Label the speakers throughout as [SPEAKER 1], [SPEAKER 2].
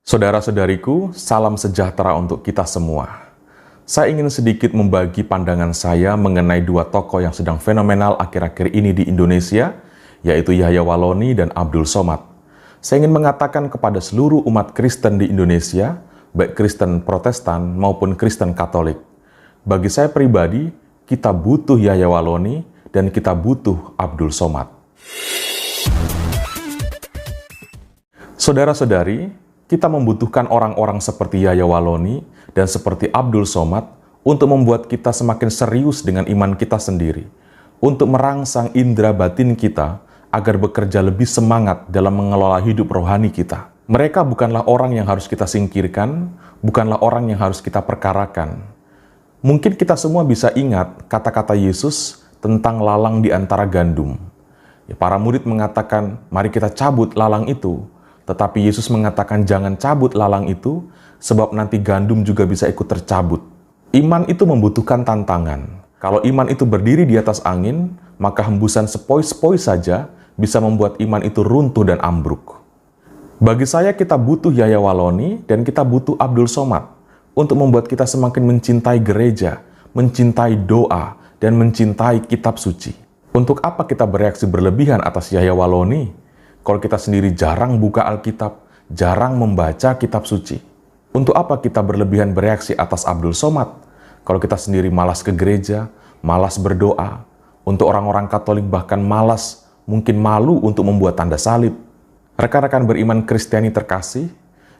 [SPEAKER 1] Saudara-saudariku, salam sejahtera untuk kita semua. Saya ingin sedikit membagi pandangan saya mengenai dua tokoh yang sedang fenomenal akhir-akhir ini di Indonesia, yaitu Yahya Walloni dan Abdul Somad. Saya ingin mengatakan kepada seluruh umat Kristen di Indonesia, baik Kristen Protestan maupun Kristen Katolik. Bagi saya pribadi, kita butuh Yahya Walloni dan kita butuh Abdul Somad. Saudara-saudari, kita membutuhkan orang-orang seperti Yahya Walloni dan seperti Abdul Somad untuk membuat kita semakin serius dengan iman kita sendiri, untuk merangsang indera batin kita agar bekerja lebih semangat dalam mengelola hidup rohani kita. Mereka bukanlah orang yang harus kita singkirkan, bukanlah orang yang harus kita perkarakan. Mungkin kita semua bisa ingat kata-kata Yesus tentang lalang di antara gandum. Para murid mengatakan, mari kita cabut lalang itu. Tetapi Yesus mengatakan jangan cabut lalang itu, sebab nanti gandum juga bisa ikut tercabut. Iman itu membutuhkan tantangan. Kalau iman itu berdiri di atas angin, maka hembusan sepoi-sepoi saja bisa membuat iman itu runtuh dan ambruk. Bagi saya kita butuh Yahya Walloni dan kita butuh Abdul Somad untuk membuat kita semakin mencintai gereja, mencintai doa, dan mencintai kitab suci. Untuk apa kita bereaksi berlebihan atas Yahya Walloni kalau kita sendiri jarang buka Alkitab, jarang membaca kitab suci? Untuk apa kita berlebihan bereaksi atas Abdul Somad kalau kita sendiri malas ke gereja, malas berdoa? Untuk orang-orang Katolik bahkan malas, mungkin malu untuk membuat tanda salib. Rekan-rekan beriman Kristiani terkasih,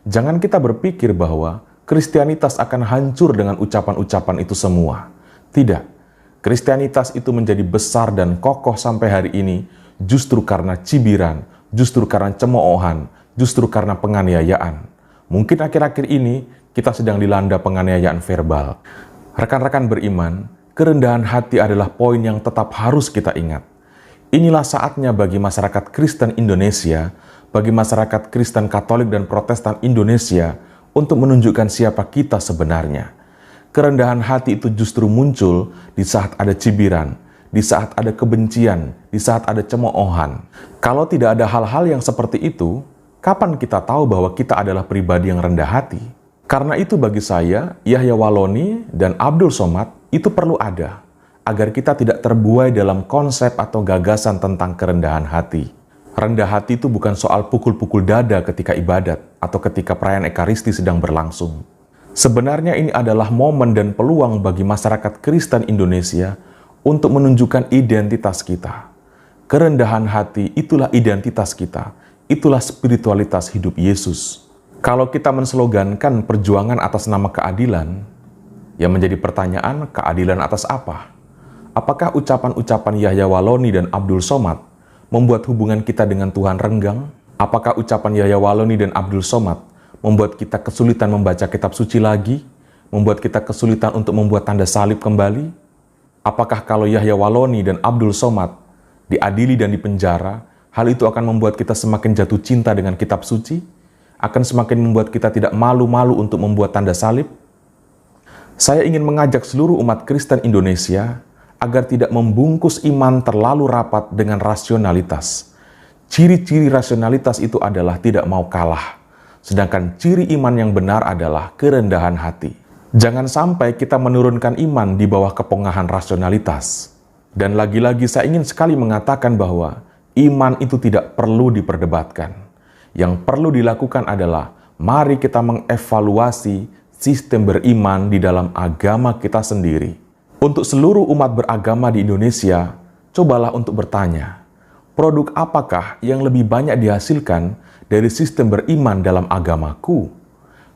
[SPEAKER 1] jangan kita berpikir bahwa Kristianitas akan hancur dengan ucapan-ucapan itu semua. Tidak, Kristianitas itu menjadi besar dan kokoh sampai hari ini justru karena cibiran, justru karena cemoohan, justru karena penganiayaan. Mungkin akhir-akhir ini kita sedang dilanda penganiayaan verbal. Rekan-rekan beriman, kerendahan hati adalah poin yang tetap harus kita ingat. Inilah saatnya bagi masyarakat Kristen Indonesia, bagi masyarakat Kristen Katolik dan Protestan Indonesia untuk menunjukkan siapa kita sebenarnya. Kerendahan hati itu justru muncul di saat ada cibiran, di saat ada kebencian, di saat ada cemoohan. Kalau tidak ada hal-hal yang seperti itu, kapan kita tahu bahwa kita adalah pribadi yang rendah hati? Karena itu bagi saya, Yahya Walloni dan Abdul Somad itu perlu ada, agar kita tidak terbuai dalam konsep atau gagasan tentang kerendahan hati. Rendah hati itu bukan soal pukul-pukul dada ketika ibadat atau ketika perayaan Ekaristi sedang berlangsung. Sebenarnya ini adalah momen dan peluang bagi masyarakat Kristen Indonesia untuk menunjukkan identitas kita. Kerendahan hati itulah identitas kita, itulah spiritualitas hidup Yesus. Kalau kita menslogankan perjuangan atas nama keadilan, yang menjadi pertanyaan, keadilan atas apa? Apakah ucapan-ucapan Yahya Walloni dan Abdul Somad membuat hubungan kita dengan Tuhan renggang? Apakah ucapan Yahya Walloni dan Abdul Somad membuat kita kesulitan membaca kitab suci lagi? Membuat kita kesulitan untuk membuat tanda salib kembali? Apakah kalau Yahya Walloni dan Abdul Somad diadili dan dipenjara, hal itu akan membuat kita semakin jatuh cinta dengan kitab suci? Akan semakin membuat kita tidak malu-malu untuk membuat tanda salib? Saya ingin mengajak seluruh umat Kristen Indonesia agar tidak membungkus iman terlalu rapat dengan rasionalitas. Ciri-ciri rasionalitas itu adalah tidak mau kalah, sedangkan ciri iman yang benar adalah kerendahan hati. Jangan sampai kita menurunkan iman di bawah kepongahan rasionalitas. Dan lagi-lagi saya ingin sekali mengatakan bahwa iman itu tidak perlu diperdebatkan. Yang perlu dilakukan adalah mari kita mengevaluasi sistem beriman di dalam agama kita sendiri. Untuk seluruh umat beragama di Indonesia, cobalah untuk bertanya, produk apakah yang lebih banyak dihasilkan dari sistem beriman dalam agamaku?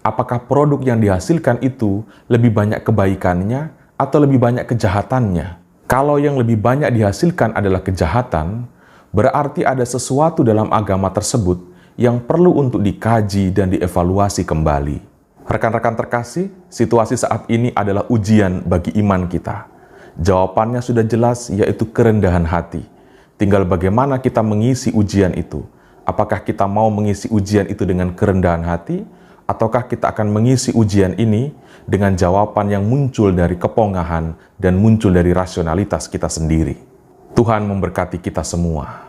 [SPEAKER 1] Apakah produk yang dihasilkan itu lebih banyak kebaikannya atau lebih banyak kejahatannya? Kalau yang lebih banyak dihasilkan adalah kejahatan, berarti ada sesuatu dalam agama tersebut yang perlu untuk dikaji dan dievaluasi kembali. Rekan-rekan terkasih, situasi saat ini adalah ujian bagi iman kita. Jawabannya sudah jelas, yaitu kerendahan hati. Tinggal bagaimana kita mengisi ujian itu. Apakah kita mau mengisi ujian itu dengan kerendahan hati, ataukah kita akan mengisi ujian ini dengan jawaban yang muncul dari kepongahan dan muncul dari rasionalitas kita sendiri? Tuhan memberkati kita semua.